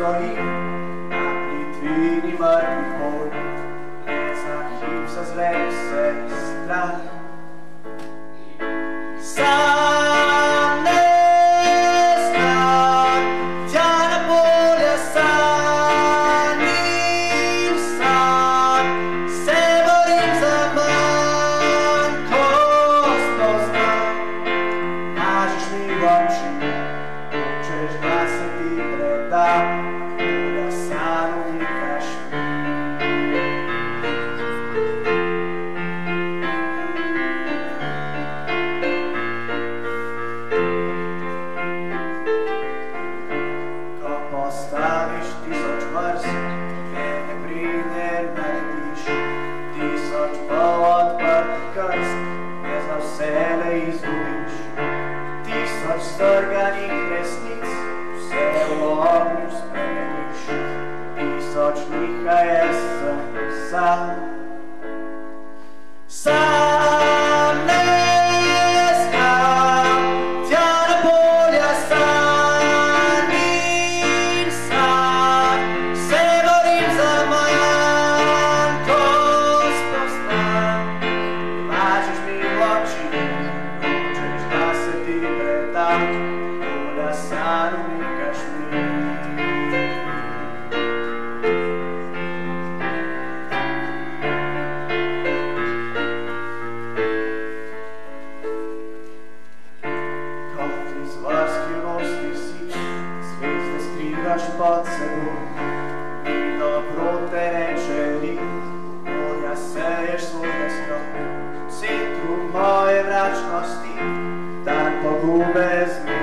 stoji na plitvini mrtvih polj. Za hip zazvem se strah. Sam ne znam, tja na polja sanjim sam, se borim za manjkost poznam. Mažeš mi v oči, hočeš da se ti predam, polja sanj unikaš mi. Postaviš tisoč vrst, mene pride narediš, tisoč pol odprtih krst, ne za vsele izgubiš. Tisoč strganih resnic, vse v ognju spremeniš, tisoč njiha jaz sem sam. Sam ne znam, tja na polja sanjim sam, se borim za manjkost poznam. Lažeš mi v oči, hočeš da se ti predam, polja sanj unikaš mi. Pod seboj, ni dobro te reče lik, polja seješ svoj desno, v centru moje mračnosti, dan pogube zmi.